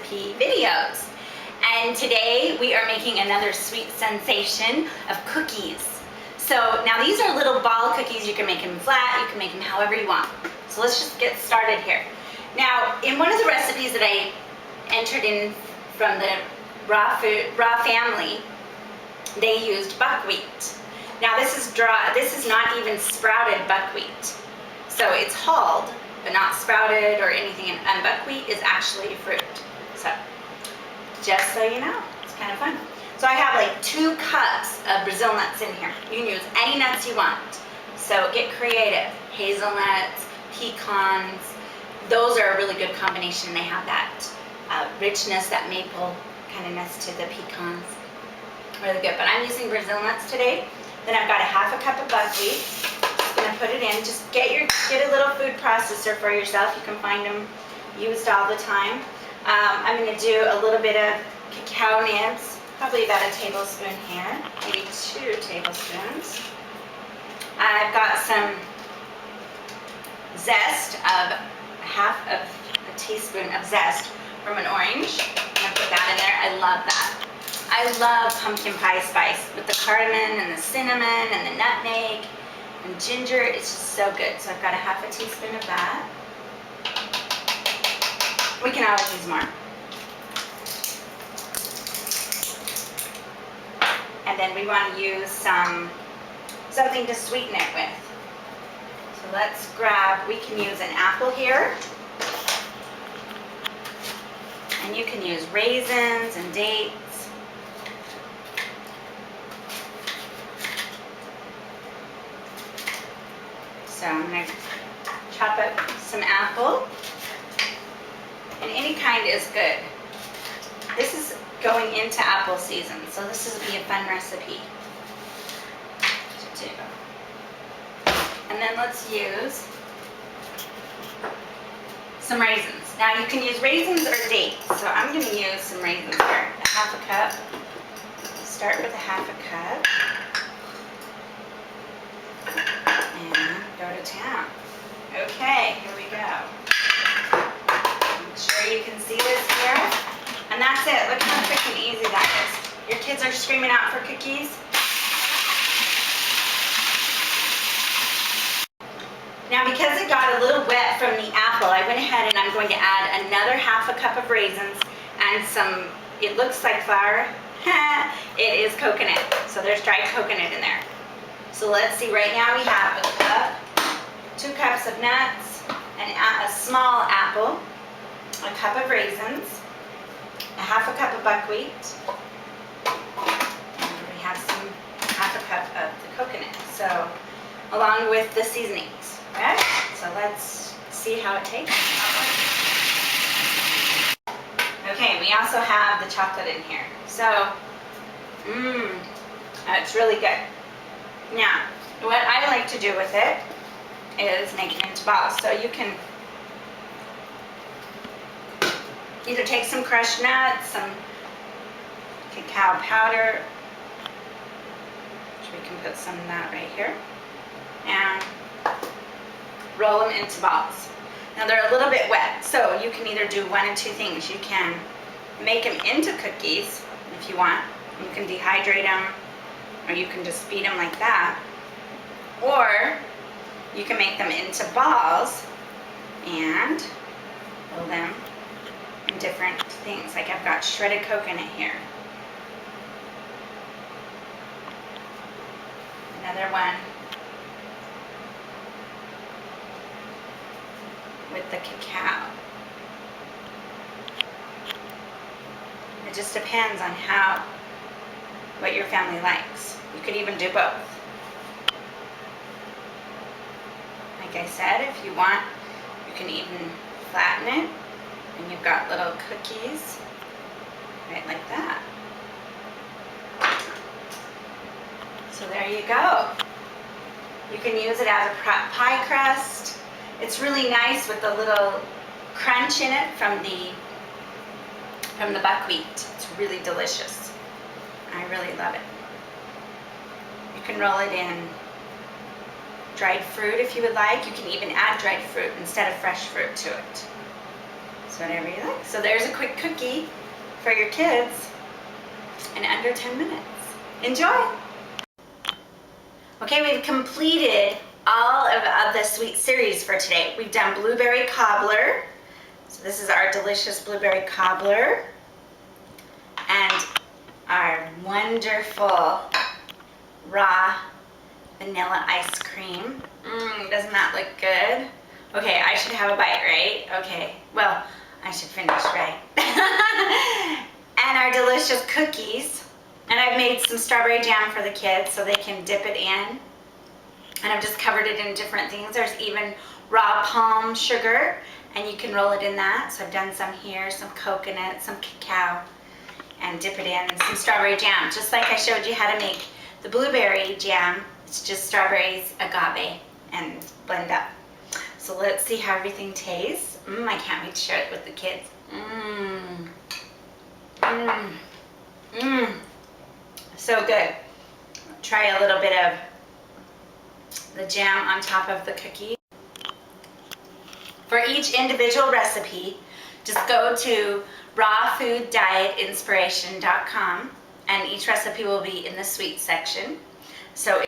recipe videos. And today we are making another sweet sensation of cookies. So now these are little ball cookies. You can make them flat, you can make them however you want. So let's just get started here. Now, in one of the recipes that I entered in from the Raw family, they used buckwheat. Now this is dry, this is not even sprouted buckwheat. So it's hulled, but not sprouted or anything, and buckwheat is actually a fruit. So, just so you know, it's kind of fun. So I have like 2 cups of Brazil nuts in here. You can use any nuts you want. So get creative. Hazelnuts, pecans, those are a really good combination. They have that richness, that maple kindness to the pecans. Really good, but I'm using Brazil nuts today. Then I've got a half a cup of buckwheat. Just gonna put it in. Just get a little food processor for yourself. You can find them used all the time. I'm gonna do a little bit of cacao nibs, probably about a tablespoon here, maybe 2 tablespoons. I've got some zest of half of a teaspoon of zest from an orange. I'm gonna put that in there. I love that. I love pumpkin pie spice with the cardamom and the cinnamon and the nutmeg and ginger. It's just so good. So I've got a half a teaspoon of that. We can always use more. And then we want to use something to sweeten it with. So let's grab, we can use an apple here. And you can use raisins and dates. So I'm going to chop up some apple. And any kind is good. This is going into apple season, so this will be a fun recipe to do. And then let's use some raisins. Now you can use raisins or dates, so I'm going to use some raisins here. A half a cup. Start with a half a cup. And go to town. Okay, here we go. Make sure you can see this here. And that's it. Look how quick and easy that is. Your kids are screaming out for cookies. Now because it got a little wet from the apple, I went ahead and I'm going to add another half a cup of raisins and some, it looks like flour. It is coconut. So there's dried coconut in there. So let's see, right now we have a cup, 2 cups of nuts, and a small apple, a cup of raisins, a half a cup of buckwheat, and we have half a cup of the coconut. So, along with the seasonings, right? So let's see how it tastes. Okay, we also have the chocolate in here. So, it's really good. Now, what I like to do with it is make it into balls. So you can either take some crushed nuts, some cacao powder, which we can put some of that right here, and roll them into balls. Now they're a little bit wet, so you can either do one of 2 things. You can make them into cookies if you want. You can dehydrate them, or you can just feed them like that. Or you can make them into balls and roll them in different things. Like I've got shredded coconut here. Another one with the cacao. It just depends on what your family likes. You could even do both. Like I said, if you want, you can even flatten it, and you've got little cookies right like that. So there you go. You can use it as a pie crust. It's really nice with the little crunch in it from the buckwheat. It's really delicious. I really love it. You can roll it in dried fruit if you would like. You can even add dried fruit instead of fresh fruit to it. So whatever you like. So there's a quick cookie for your kids in under 10 minutes. Enjoy! Okay, we've completed all of the sweet series for today. We've done blueberry cobbler. So this is our delicious blueberry cobbler. And our wonderful raw vanilla ice cream. Doesn't that look good? Okay, I should have a bite, right? Okay, well, I should finish, right? And our delicious cookies. And I've made some strawberry jam for the kids so they can dip it in. And I've just covered it in different things. There's even raw palm sugar, and you can roll it in that. So I've done some here, some coconut, some cacao, and dip it in, and some strawberry jam. Just like I showed you how to make the blueberry jam, it's just strawberries, agave, and blend up. So let's see how everything tastes. I can't wait to share it with the kids. So good. Try a little bit of the jam on top of the cookie. For each individual recipe, just go to rawfooddietinspiration.com, and each recipe will be in the sweet section. So